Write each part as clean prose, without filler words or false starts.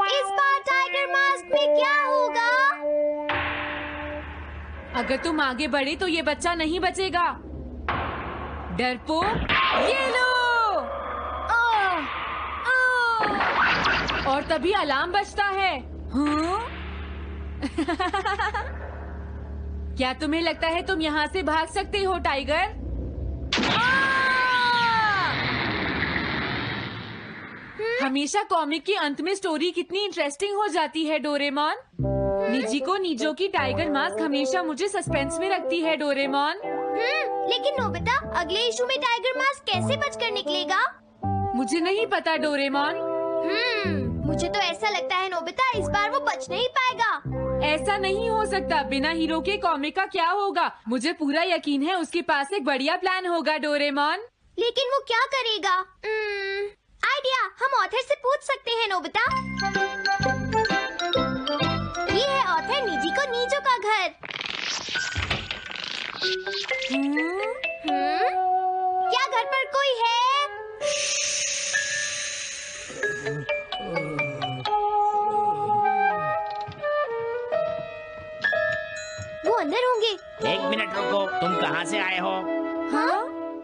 इस बार tiger mask में क्या होगा? अगर तुम आगे बढ़े तो ये बच्चा नहीं बचेगा। डरपोक, ये लो। और तभी अलार्म बजता है। हाँ? क्या तुम्हें लगता है तुम यहाँ से भाग सकते हो टाइगर? हमेशा कॉमिक के अंत में स्टोरी कितनी इंटरेस्टिंग हो जाती है डोरेमोन। निजिको निजो की टाइगर मास्क हमेशा मुझे सस्पेंस में रखती है डोरेमोन। लेकिन नोबिता, अगले इशू में टाइगर मास्क कैसे बचकर निकलेगा? मुझे नहीं पता डोरेमोन। मुझे तो ऐसा लगता है नोबिता, इस बार वो बच नहीं पाएगा। ऐसा नहीं हो सकता। बिना हीरो के कॉमिक का क्या होगा? मुझे पूरा यकीन है उसके पास एक बढ़िया प्लान होगा डोरेमोन। लेकिन वो क्या करेगा? आइडिया, हम ऑथर से पूछ सकते हैं नोबिता। ये है ऑथर निजिको निजो का घर। क्या घर पर कोई है? वो अंदर होंगे। एक मिनट रुको, तुम कहाँ से आए हो? हाँ?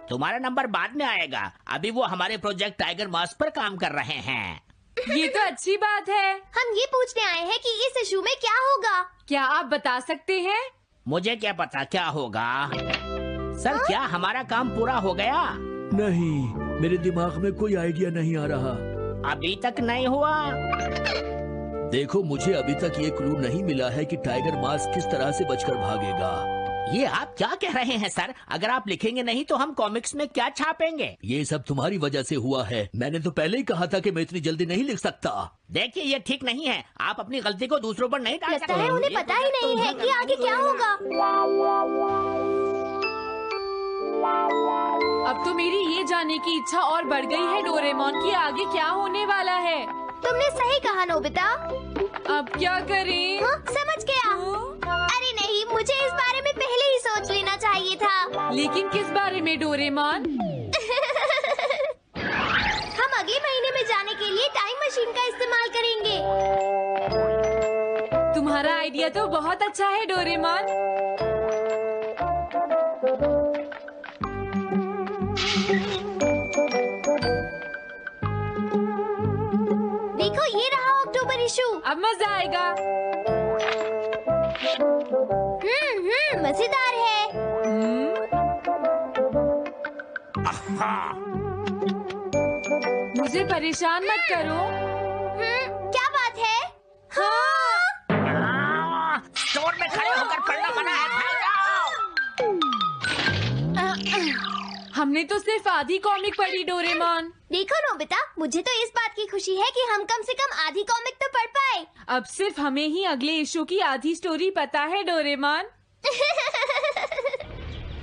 तुम्हारा नंबर बाद में आएगा। अभी वो हमारे प्रोजेक्ट टाइगर मास्क पर काम कर रहे हैं। ये तो अच्छी बात है। हम ये पूछने आए हैं कि इस इशू में क्या होगा। क्या आप बता सकते हैं? मुझे क्या पता क्या होगा। सर, क्या हमारा काम पूरा हो गया? नहीं, मेरे दिमाग में कोई आइडिया नहीं आ रहा। अभी तक नहीं हुआ। देखो, मुझे अभी तक ये क्लू नहीं मिला है कि टाइगर मास्क किस तरह से बचकर भागेगा। ये आप क्या कह रहे हैं सर? अगर आप लिखेंगे नहीं तो हम कॉमिक्स में क्या छापेंगे? ये सब तुम्हारी वजह से हुआ है। मैंने तो पहले ही कहा था कि मैं इतनी जल्दी नहीं लिख सकता। देखिए, ये ठीक नहीं है। आप अपनी गलती को दूसरों पर नहीं डाल सकते। लगता है उन्हें पता ही नहीं है कि आगे क्या होगा। अब तो मेरी ये जानने की इच्छा और बढ़ गई है डोरेमोन कि आगे क्या होने वाला है। तुमने सही कहा नोबिता। अब क्या करें? हाँ, समझ गया। अरे नहीं, मुझे इस बारे में पहले ही सोच लेना चाहिए था। लेकिन किस बारे में डोरेमोन? हम अगले महीने में जाने के लिए टाइम मशीन का इस्तेमाल करेंगे। तुम्हारा आइडिया तो बहुत अच्छा है डोरेमोन। देखो, ये रहा अक्टूबर इशू। अब मजा आएगा। मजेदार है। मुझे परेशान मत करो। क्या बात है? हाँ। स्टोर में खड़े होकर पढ़ना मना है। भाग जाओ। हमने तो सिर्फ आधी कॉमिक पढ़ी डोरेमोन। देखो नोबिता, मुझे तो इस बात की खुशी है कि हम कम से कम आधी कॉमिक तो पढ़ पाए। अब सिर्फ हमें ही अगले इशू की आधी स्टोरी पता है डोरेमोन।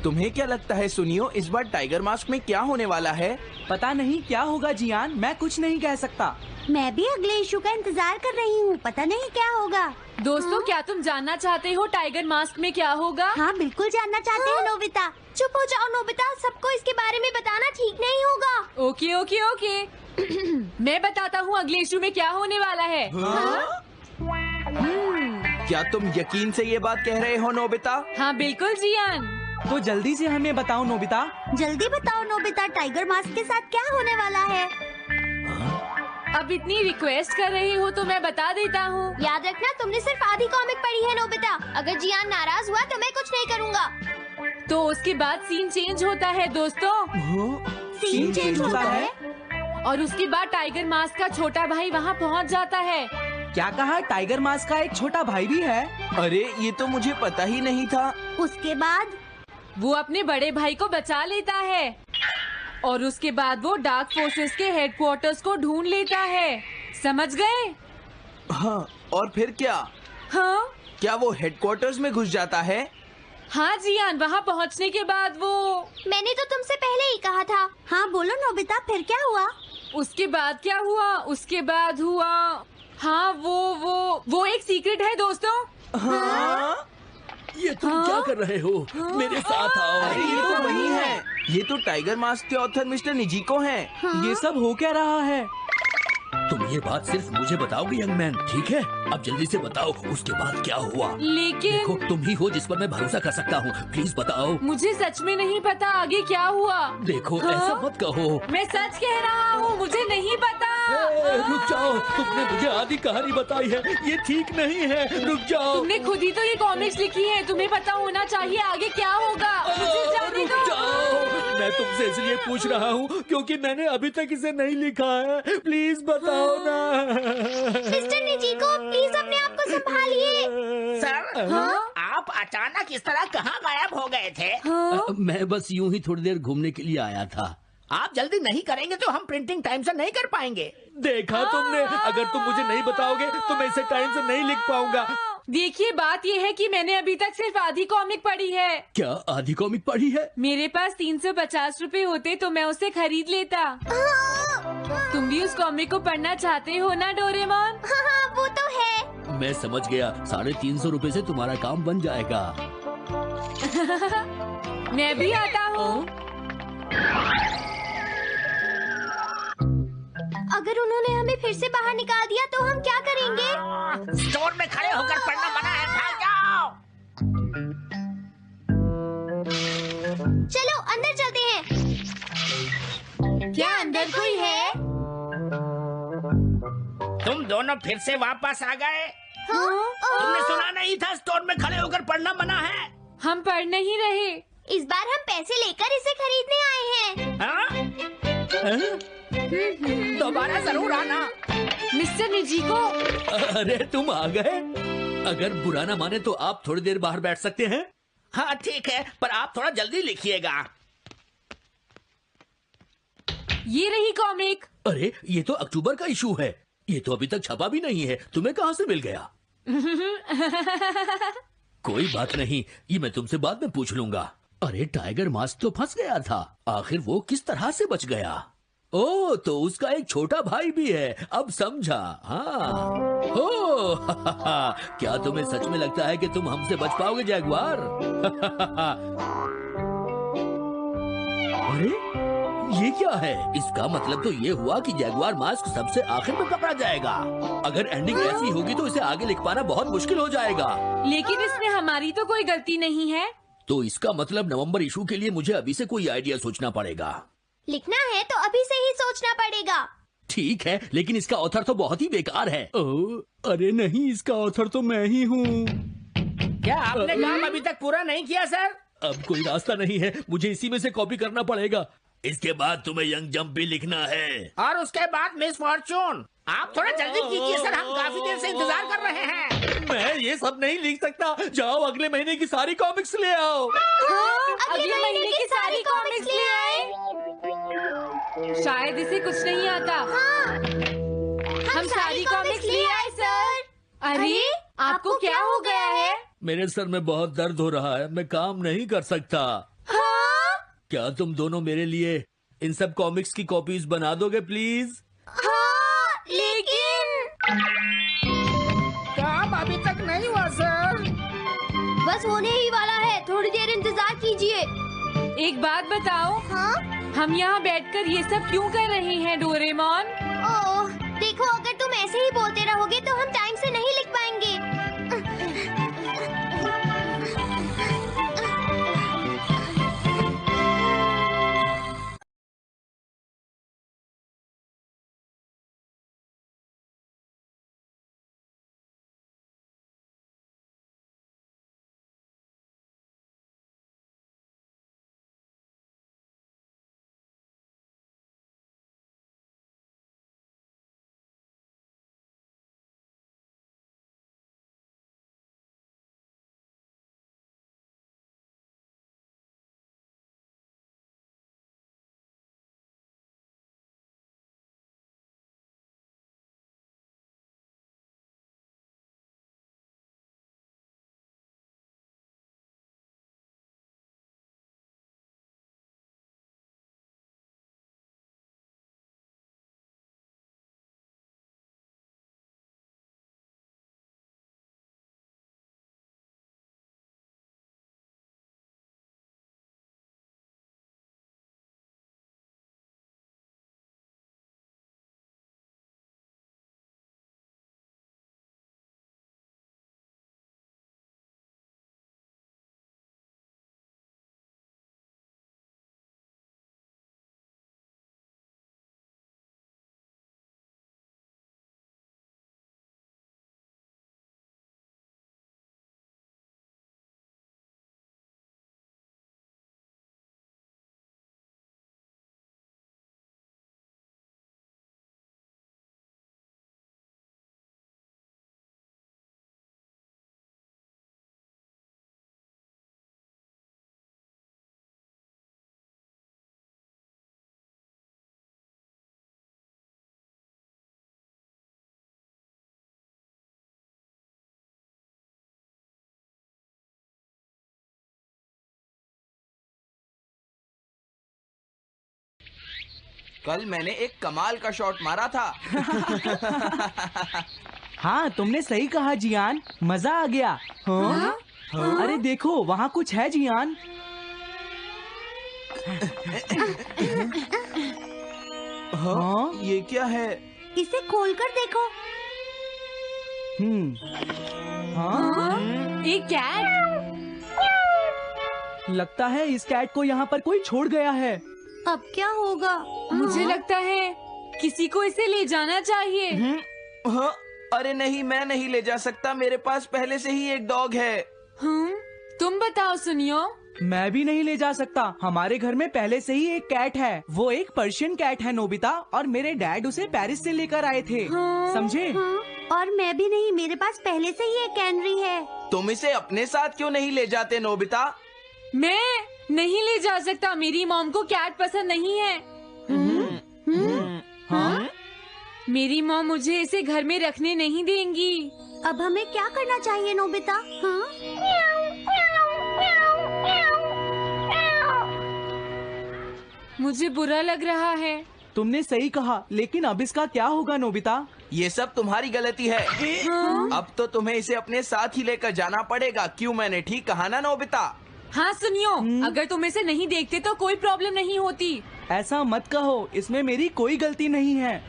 तुम्हें क्या लगता है सुनियो, इस बार टाइगर मास्क में क्या होने वाला है? पता नहीं क्या होगा जियान, मैं कुछ नहीं कह सकता। मैं भी अगले इशू का इंतजार कर रही हूँ। पता नहीं क्या होगा। दोस्तों, क्या तुम जानना चाहते हो टाइगर मास्क में क्या होगा? हाँ, बिल्कुल जानना चाहते हैं नोबिता। चुप हो जाओ नोबिता, सबको इसके बारे में बताना ठीक नहीं होगा। Okay okay okay. मैं बताता हूँ अगले इशू में क्या होने वाला है। क्या तुम यकीन से ये बात कह रहे हो नोबिता? हाँ बिल्कुल जियान। तो जल्दी से हमें बताओ नोबिता। जल्दी बताओ नोबिता, टाइगर मास्क के साथ क्या होने वाला है? अब इतनी रिक्वेस्ट कर रही हो तो मैं बता देता हूँ। याद रखना, तुमने सिर्फ आधी कॉमिक पढ़ी है नोबिता। अगर जियान नाराज हुआ तो मैं कुछ नहीं करूँगा। तो उसके बाद सीन चेंज होता है दोस्तों। सीन चेंज होता है? और उसके बाद टाइगर मास्क का छोटा भाई वहाँ पहुँच जाता है। क्या कहा? टाइगर मास्क का एक छोटा भाई भी है? अरे, ये तो मुझे पता ही नहीं था। उसके बाद वो अपने बड़े भाई को बचा लेता है और उसके बाद वो डार्क फोर्सेस के हेडक्वार्टर्स को ढूंढ लेता है। समझ गए? हाँ, और फिर क्या? हाँ क्या वो हेडक्वार्टर्स में घुस जाता है? हाँ जियान, वहाँ पहुँचने के बाद वो। मैंने तो तुमसे पहले ही कहा था। हाँ बोलो नोबिता, फिर क्या हुआ? उसके बाद क्या हुआ? उसके बाद हुआ, हाँ वो एक सीक्रेट है दोस्तों। हाँ? ये तुम क्या कर रहे हो? मेरे साथ आओ। अरे, ये तो वही है। ये तो टाइगर मास्क के ऑथर मिस्टर निजिको हैं। ये सब हो क्या रहा है? तुम ये बात सिर्फ मुझे बताओगे यंग मैन, ठीक है? अब जल्दी से बताओ उसके बाद क्या हुआ। लेकिन देखो तुम ही हो जिस पर मैं भरोसा कर सकता हूँ, प्लीज बताओ। मुझे सच में नहीं पता आगे क्या हुआ। देखो हाँ? ऐसा मत कहो। मैं सच कह रहा हूँ, मुझे नहीं पता। रुक जाओ, तुमने मुझे आधी कहानी बताई है, ये ठीक नहीं है, रुक जाओ। तुमने खुद ही तो ये कॉमिक्स लिखी है, तुम्हें पता होना चाहिए आगे क्या होगा। मुझे जाने रुक दो। जाओ, मैं तुमसे इसलिए पूछ रहा हूँ क्योंकि मैंने अभी तक इसे नहीं लिखा है, प्लीज बताओ ना। मिस्टर निजीको, प्लीज अपने आप को संभालिए। सर, आप अचानक इस तरह कहाँ गायब हो गए थे? मैं बस यूं ही थोड़ी देर घूमने के लिए आया था। आप जल्दी नहीं करेंगे तो हम प्रिंटिंग टाइम से नहीं कर पाएंगे। देखा तुमने, अगर तुम मुझे नहीं बताओगे तो मैं इसे टाइम से नहीं लिख पाऊंगा। देखिए बात ये है कि मैंने अभी तक सिर्फ आधी कॉमिक पढ़ी है। क्या आधी कॉमिक पढ़ी है? मेरे पास 350 रुपए होते तो मैं उसे खरीद लेता। तुम भी उस कॉमिक को पढ़ना चाहते हो ना डोरेमोन? हाँ, वो तो है। मैं समझ गया, 350 रुपए से तुम्हारा काम बन जाएगा। मैं भी आता हूँ। अगर उन्होंने हमें फिर से बाहर निकाल दिया तो हम क्या करेंगे? स्टोर में खड़े होकर पढ़ना मना है, भाग जाओ। चलो अंदर चलते हैं। क्या अंदर कोई है? तुम दोनों फिर से वापस आ गए। तुमने सुना नहीं था स्टोर में खड़े होकर पढ़ना मना है? हम पढ़ नहीं रहे। इस बार हम पैसे लेकर इसे खरीदने आए हैं। हाँ? दोबारा जरूर आना। मिस्टर निजीको, अरे तुम आ गए। अगर बुरा ना माने तो आप थोड़ी देर बाहर बैठ सकते हैं। हाँ ठीक है, पर आप थोड़ा जल्दी लिखिएगा। ये रही कॉमिक। अरे ये तो अक्टूबर का इशू है, ये तो अभी तक छपा भी नहीं है, तुम्हें कहाँ से मिल गया? कोई बात नहीं, ये मैं तुमसे बाद में पूछ लूंगा। अरे टाइगर मास्क तो फंस गया था, आखिर वो किस तरह से बच गया? ओ तो उसका एक छोटा भाई भी है, अब समझा। हाँ ओ क्या तुम्हें सच में लगता है कि तुम हमसे बच पाओगे जैगुआर? अरे ये क्या है? इसका मतलब तो ये हुआ कि जैगुआर मास्क सबसे आखिर में पकड़ा जाएगा। अगर एंडिंग ऐसी होगी तो इसे आगे लिख पाना बहुत मुश्किल हो जाएगा। लेकिन इसमें हमारी तो कोई गलती नहीं है। तो इसका मतलब नवंबर इशू के लिए मुझे अभी से कोई आइडिया सोचना पड़ेगा। लिखना है तो अभी से ही सोचना पड़ेगा। ठीक है, लेकिन इसका ऑथर तो बहुत ही बेकार है। ओह, अरे नहीं, इसका ऑथर तो मैं ही हूँ। क्या आपने काम अभी तक पूरा नहीं किया सर? अब कोई रास्ता नहीं है, मुझे इसी में से कॉपी करना पड़ेगा। इसके बाद तुम्हें यंग जंप भी लिखना है। और उसके बाद मिस फॉर्चून। आप थोड़ा जल्दी कीजिए सर, हम काफी देर से इंतजार कर रहे हैं। मैं ये सब नहीं लिख सकता, जाओ अगले महीने की सारी कॉमिक्स ले आओ। अगले महीने की सारी कॉमिक्स ले आए। शायद इसे कुछ नहीं आता। हम सारी कॉमिक्स ले आए सर। अरे आपको क्या हो गया है? मेरे सर में बहुत दर्द हो रहा है, मैं काम नहीं कर सकता। क्या तुम दोनों मेरे लिए इन सब कॉमिक्स की कॉपीज बना दोगे प्लीज? लेकिन काम अभी तक नहीं हुआ सर। बस होने ही वाला है, थोड़ी देर इंतजार कीजिए। एक बात बताओ, हाँ? हम यहाँ बैठकर ये सब क्यों कर रहे हैं डोरेमोन? ओह, देखो अगर तुम ऐसे ही बोलते रहोगे तो हम टाइम से नहीं लिख पाएंगे। कल मैंने एक कमाल का शॉट मारा था। हाँ, तुमने सही कहा जियान, मजा आ गया। हाँ? अरे देखो, वहाँ कुछ है जियान। हाँ? ये क्या है? इसे खोलकर देखो। हाँ? एक कैट। लगता है इस कैट को यहाँ पर कोई छोड़ गया है। अब क्या होगा? मुझे लगता है किसी को इसे ले जाना चाहिए। हाँ? अरे नहीं, मैं नहीं ले जा सकता, मेरे पास पहले से ही एक डॉग है। तुम बताओ सुनियो। मैं भी नहीं ले जा सकता, हमारे घर में पहले से ही एक कैट है। वो एक पर्शियन कैट है नोबिता, और मेरे डैड उसे पेरिस से लेकर आए थे। समझे? और मैं भी नहीं, मेरे पास पहले से ही एक कैनरी है। तुम इसे अपने साथ क्यों नहीं ले जाते नोबिता? मैं नहीं ले जा सकता, मेरी मॉम को कैट पसंद नहीं है। हाँ? मेरी मॉम मुझे इसे घर में रखने नहीं देंगी। अब हमें क्या करना चाहिए नोबिता? हाँ? मुझे बुरा लग रहा है। तुमने सही कहा, लेकिन अब इसका क्या होगा नोबिता? ये सब तुम्हारी गलती है। अब तो तुम्हें इसे अपने साथ ही लेकर जाना पड़ेगा। क्यों, मैंने ठीक कहा ना नोबिता? हाँ सुनियो, अगर तुम इसे नहीं देखते तो कोई प्रॉब्लम नहीं होती। ऐसा मत कहो, इसमें मेरी कोई गलती नहीं है।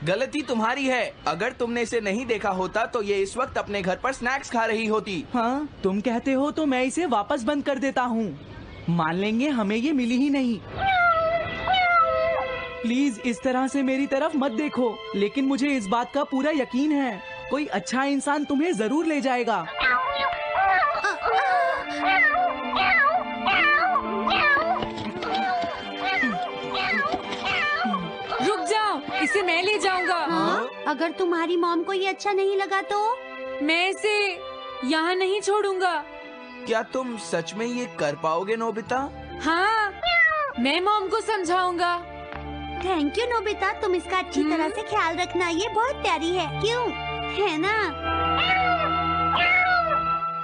गलती तुम्हारी है। अगर तुमने इसे नहीं देखा होता तो ये इस वक्त अपने घर पर स्नैक्स खा रही होती। हाँ, तुम कहते हो तो मैं इसे वापस बंद कर देता हूँ। मान लेंगे हमें ये मिली ही नहीं। प्लीज इस तरह से मेरी तरफ मत देखो, लेकिन मुझे इस बात का पूरा यकीन है, कोई अच्छा इंसान तुम्हें जरूर ले जाएगा। रुक जाओ, इसे मैं ले जाऊंगा। अगर तुम्हारी मॉम को ये अच्छा नहीं लगा तो? मैं इसे यहाँ नहीं छोड़ूंगा। क्या तुम सच में ये कर पाओगे नोबिता? हाँ, मैं मॉम को समझाऊंगा। थैंक यू नोबिता, तुम इसका अच्छी तरह से ख्याल रखना, ये बहुत प्यारी है। क्यों, है ना?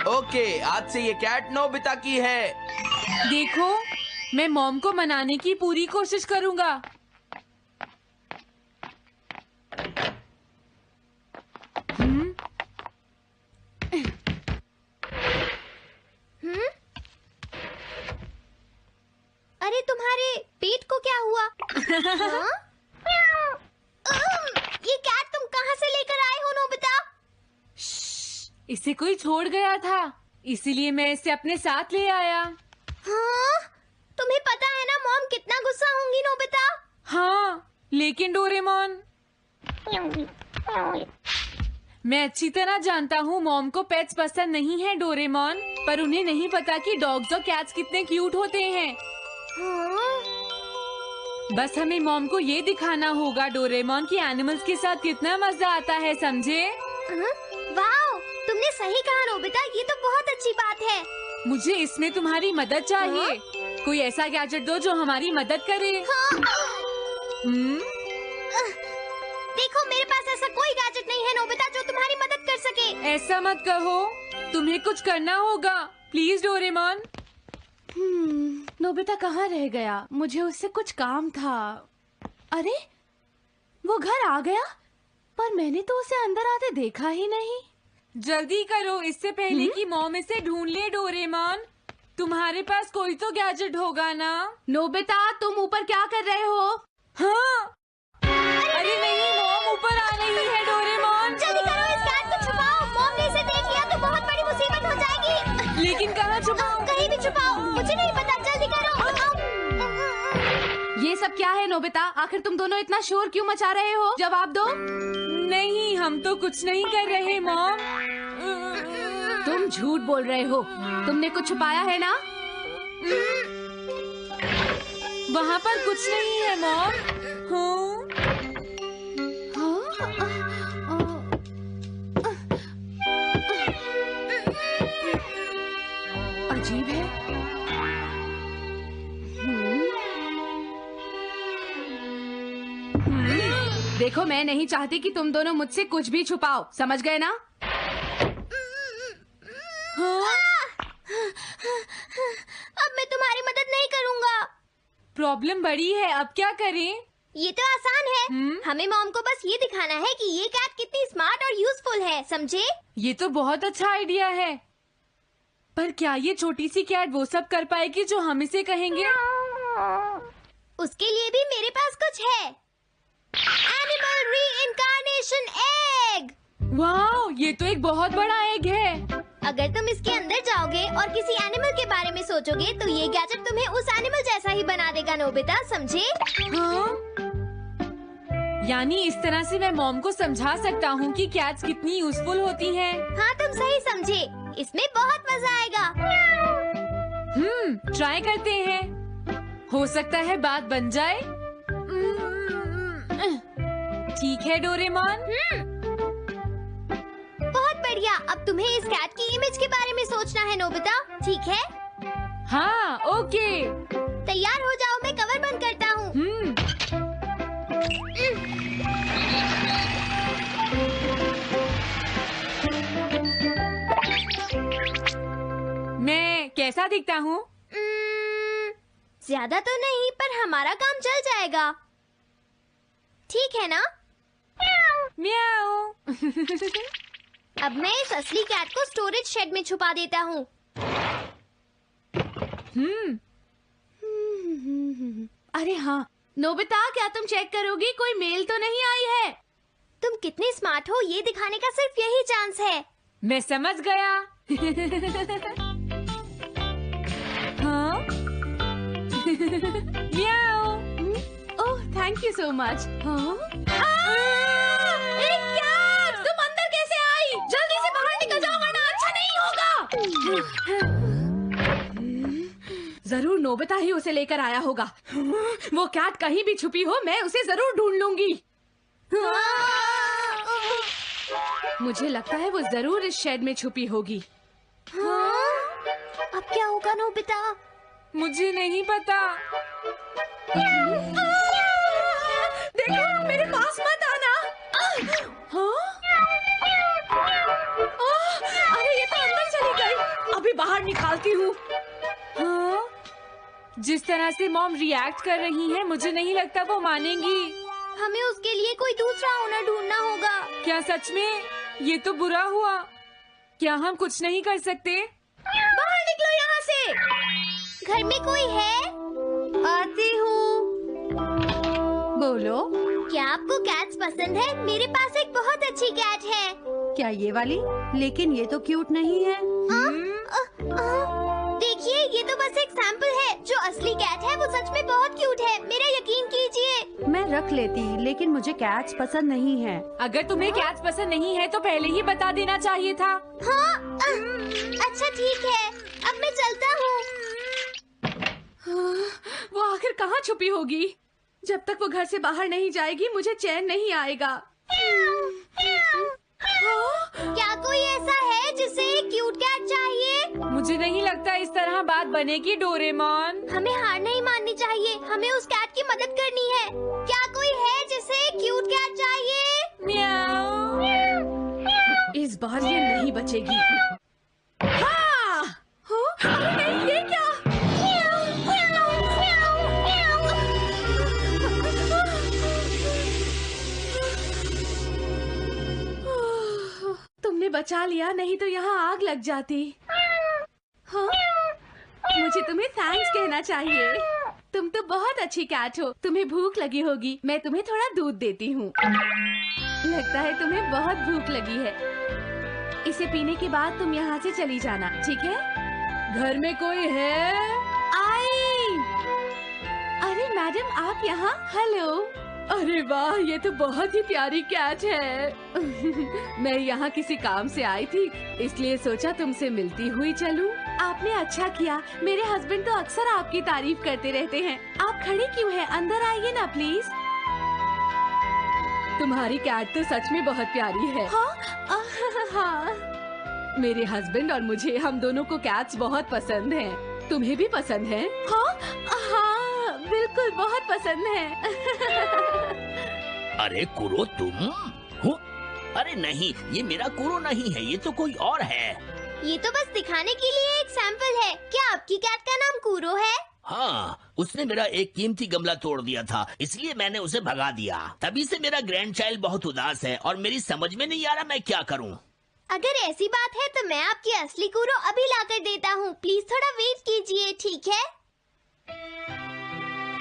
ओके, आज से ये कैट नोबिता की है। देखो, मैं मॉम को मनाने की पूरी कोशिश करूंगा। अरे तुम्हारे पेट को क्या हुआ? हाँ? ये कैट तुम कहाँ से लेकर आए हो नोबिता? इसे कोई छोड़ गया था, इसीलिए मैं इसे अपने साथ ले आया। हाँ? तुम्हें पता है ना मॉम कितना गुस्सा होंगी नोबिता? हाँ, लेकिन डोरेमोन, मैं अच्छी तरह जानता हूँ मॉम को पेट्स पसंद नहीं है डोरेमोन, पर उन्हें नहीं पता कि डॉग्स और कैट्स कितने क्यूट होते हैं। हाँ? बस हमें मॉम को ये दिखाना होगा डोरेमोन कि एनिमल्स के साथ कितना मजा आता है, समझे? वाओ, तुमने सही कहा नोबिता, ये तो बहुत अच्छी बात है। मुझे इसमें तुम्हारी मदद चाहिए। कोई ऐसा गैजेट दो जो हमारी मदद करे। देखो, मेरे पास ऐसा कोई गैजेट नहीं है नोबिता जो तुम्हारी मदद कर सके। ऐसा मत कहो, तुम्हें कुछ करना होगा, प्लीज डोरेमोन। नोबिता कहाँ रह गया? मुझे उससे कुछ काम था। अरे, वो घर आ गया, पर मैंने तो उसे अंदर आते देखा ही नहीं। जल्दी करो, इससे पहले कि मॉम इसे ढूंढ ले डोरेमोन। तुम्हारे पास कोई तो गैजेट होगा ना? नोबिता, तुम ऊपर क्या कर रहे हो? हाँ, अरे नहीं, मॉम ऊपर आ रही है डोरेमोन। जल्दी करो, इस कैट को छुपाओ। मॉम ने इसे देख लिया तो बहुत बड़ी मुसीबत हो जाएगी। लेकिन कहाँ छुपाऊं? कहीं भी छुपाओ, मुझे नहीं पता, जल्दी करो। ये सब क्या है नोबिता? आखिर तुम दोनों इतना शोर क्यों मचा रहे हो? जवाब दो। नहीं, हम तो कुछ नहीं कर रहे मॉम। तुम झूठ बोल रहे हो, तुमने कुछ छुपाया है ना? वहाँ पर कुछ नहीं है मॉम। अजीब है। देखो, मैं नहीं चाहती कि तुम दोनों मुझसे कुछ भी छुपाओ, समझ गए ना? अब मैं तुम्हारी मदद नहीं करूँगा। प्रॉब्लम बड़ी है, अब क्या करें? ये तो आसान है। हमें मॉम को बस ये दिखाना है कि ये कैट कितनी स्मार्ट और यूजफुल है, समझे? ये तो बहुत अच्छा आइडिया है, पर क्या ये छोटी सी कैट वो सब कर पाएगी जो हम इसे कहेंगे? उसके लिए भी मेरे पास कुछ है। Animal reincarnation egg. वाह, ये तो एक बहुत बड़ा एग है। अगर तुम इसके अंदर जाओगे और किसी एनिमल के बारे में सोचोगे तो ये गैजेट तुम्हें उस एनिमल जैसा ही बना देगा, नोबिता, समझे? हाँ? यानी इस तरह से मैं मॉम को समझा सकता हूँ कि कैट्स कितनी यूजफुल होती हैं। हाँ, तुम सही समझे। इसमें बहुत मजा आएगा। ट्राई करते हैं। हो सकता है बात बन जाए। ठीक है डोरेमोन। बहुत बढ़िया। अब तुम्हें इस कैट की इमेज के बारे में सोचना है, नोबिता, ठीक है? हाँ, ओके। तैयार हो जाओ, मैं कवर बंद करता हूँ। मैं कैसा दिखता हूँ? ज्यादा तो नहीं, पर हमारा काम चल जाएगा, ठीक है ना? म्याऊ। अब मैं इस असली कैट को स्टोरेज शेड में छुपा देता हूँ। अरे हाँ, नोबिता, क्या तुम चेक करोगी कोई मेल तो नहीं आई है? तुम कितने स्मार्ट हो ये दिखाने का सिर्फ यही चांस है। मैं समझ गया। हाँ? म्याऊ। ओह, थैंक यू सो मच। तुम अंदर कैसे आई? जल्दी से बाहर निकल जाओ वरना अच्छा नहीं होगा। जरूर नोबिता ही उसे लेकर आया होगा। वो कैट कहीं भी छुपी हो, मैं उसे जरूर ढूंढ लूंगी। मुझे लगता है वो जरूर इस शेड में छुपी होगी। अब क्या होगा, नोबिता? मुझे नहीं पता। देखो, मेरे पास मत आना। अरे ये तो अंदर चली गई। अभी बाहर निकालती हूँ। हाँ? जिस तरह से मॉम रिएक्ट कर रही है, मुझे नहीं लगता वो मानेंगी। हमें उसके लिए कोई दूसरा ओनर ढूंढना होगा। क्या सच में? ये तो बुरा हुआ। क्या हम कुछ नहीं कर सकते? बाहर निकलो यहाँ से। घर में कोई है? आती हूँ। बोलो। क्या आपको कैट्स पसंद है? मेरे पास एक बहुत अच्छी कैट है। क्या ये वाली? लेकिन ये तो क्यूट नहीं है। देखिए, ये तो बस एक सैंपल है। जो असली कैट है वो सच में बहुत क्यूट है, मेरा यकीन कीजिए। मैं रख लेती, लेकिन मुझे कैट्स पसंद नहीं है। अगर तुम्हें कैट्स पसंद नहीं है तो पहले ही बता देना चाहिए था। हाँ, अच्छा ठीक है, अब मैं चलता हूँ। वो आखिर कहाँ छुपी होगी? जब तक वो घर से बाहर नहीं जाएगी मुझे चैन नहीं आएगा। क्या कोई ऐसा है जिसे एक क्यूट कैट चाहिए? मुझे नहीं लगता इस तरह बात बनेगी डोरेमोन। हमें हार नहीं माननी चाहिए, हमें उस कैट की मदद करनी है। क्या कोई है जिसे एक क्यूट कैट चाहिए? म्याऊ। इस बार ये नहीं बचेगी। हाँ! अरे नहीं, ये क्या? तुमने बचा लिया, नहीं तो यहाँ आग लग जाती। हाँ? मुझे तुम्हें थैंक्स कहना चाहिए। तुम तो बहुत अच्छी कैट हो। तुम्हें भूख लगी होगी, मैं तुम्हें थोड़ा दूध देती हूँ। लगता है तुम्हें बहुत भूख लगी है। इसे पीने के बाद तुम यहाँ से चली जाना, ठीक है? घर में कोई है? आई! अरे मैडम, आप यहाँ? हेलो। अरे वाह, ये तो बहुत ही प्यारी कैट है। मैं यहाँ किसी काम से आई थी, इसलिए सोचा तुमसे मिलती हुई चलूं। आपने अच्छा किया। मेरे हस्बैंड तो अक्सर आपकी तारीफ करते रहते हैं। आप खड़े क्यों हैं? अंदर आइए ना प्लीज। तुम्हारी कैट तो सच में बहुत प्यारी है। हाँ। मेरे हस्बैंड और मुझे, हम दोनों को कैट्स बहुत पसंद हैं। तुम्हें भी पसंद है? हाँ, बिल्कुल बहुत पसंद है। अरे कुरो, तुम हो? अरे नहीं, ये मेरा कुरो नहीं है, ये तो कोई और है। ये तो बस दिखाने के लिए एक सैंपल है। क्या आपकी कैट का नाम कूरो है? हाँ, उसने मेरा एक कीमती गमला तोड़ दिया था, इसलिए मैंने उसे भगा दिया। तभी से मेरा ग्रैंड चाइल्ड बहुत उदास है और मेरी समझ में नहीं आ रहा मैं क्या करूँ। अगर ऐसी बात है तो मैं आपकी असली कूरो अभी लाकर देता हूँ। प्लीज थोड़ा वेट कीजिए, ठीक है?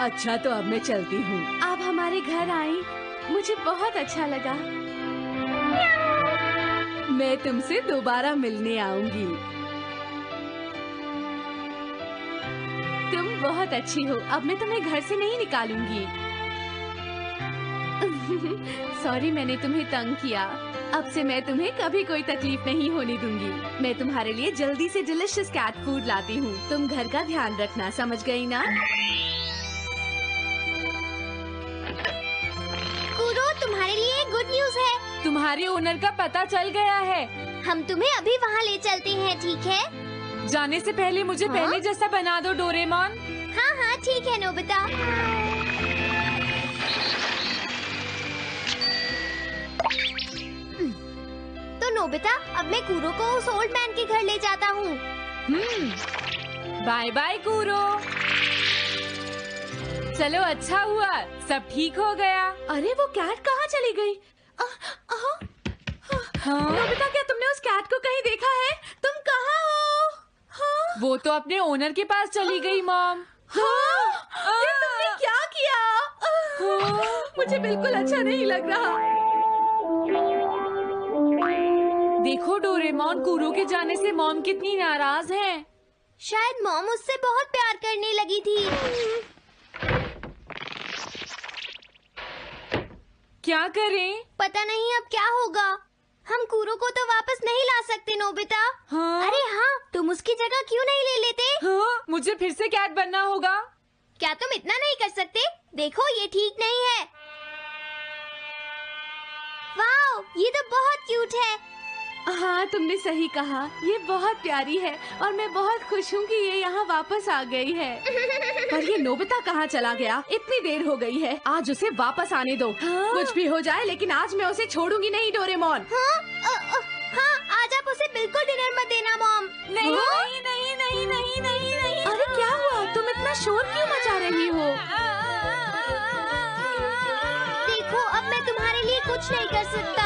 अच्छा तो अब मैं चलती हूँ। आप हमारे घर आई, मुझे बहुत अच्छा लगा। मैं तुमसे दोबारा मिलने आऊंगी। तुम बहुत अच्छी हो। अब मैं तुम्हें घर से नहीं निकालूंगी। सॉरी मैंने तुम्हें तंग किया। अब से मैं तुम्हें कभी कोई तकलीफ नहीं होने दूंगी। मैं तुम्हारे लिए जल्दी से डिलिशियस कैट फूड लाती हूँ। तुम घर का ध्यान रखना, समझ गई ना? कूरो, तुम्हारे लिए गुड न्यूज है। तुम्हारे ओनर का पता चल गया है। हम तुम्हें अभी वहाँ ले चलते हैं, ठीक है? जाने से पहले मुझे हाँ? पहले जैसा बना दो डोरेमोन। हाँ हाँ ठीक है नोबिता। तो नोबिता, अब मैं कूरो को उस ओल्ड मैन के घर ले जाता हूँ। बाय बाय कूरो। चलो अच्छा हुआ, सब ठीक हो गया। अरे वो कैट कहाँ चली गई? नोबिता, क्या तुमने उस कैट को कहीं देखा है? तुम कहाँ हो? हाँ? वो तो अपने ओनर के पास चली गई मॉम। हाँ? ये तुमने क्या किया? मुझे बिल्कुल अच्छा नहीं लग रहा। देखो डोरेमोन, कूरो के जाने से मॉम कितनी नाराज हैं। शायद मॉम उससे बहुत प्यार करने लगी थी। क्या करें? पता नहीं अब क्या होगा। हम कूरो को तो वापस नहीं ला सकते नोबिता। हाँ? अरे हाँ, तुम उसकी जगह क्यों नहीं ले लेते? हाँ, मुझे फिर से कैट बनना होगा। क्या तुम इतना नहीं कर सकते? देखो ये ठीक नहीं है। वाओ, ये तो बहुत क्यूट है। हाँ तुमने सही कहा, ये बहुत प्यारी है और मैं बहुत खुश हूँ कि ये यहाँ वापस आ गई है। पर ये नोबिता कहाँ चला गया? इतनी देर हो गई है, आज उसे वापस आने दो। हाँ? कुछ भी हो जाए लेकिन आज मैं उसे छोड़ूंगी नहीं डोरेमोन। हाँ, आज आप उसे बिल्कुल डिनर मत देना मॉम। नहीं हाँ? नहीं नहीं नहीं नहीं नहीं नहीं। अरे क्या हुआ? तुम इतना शोर क्यों मचा रही हो? देखो अब मैं तुम्हारे लिए कुछ नहीं कर सकता।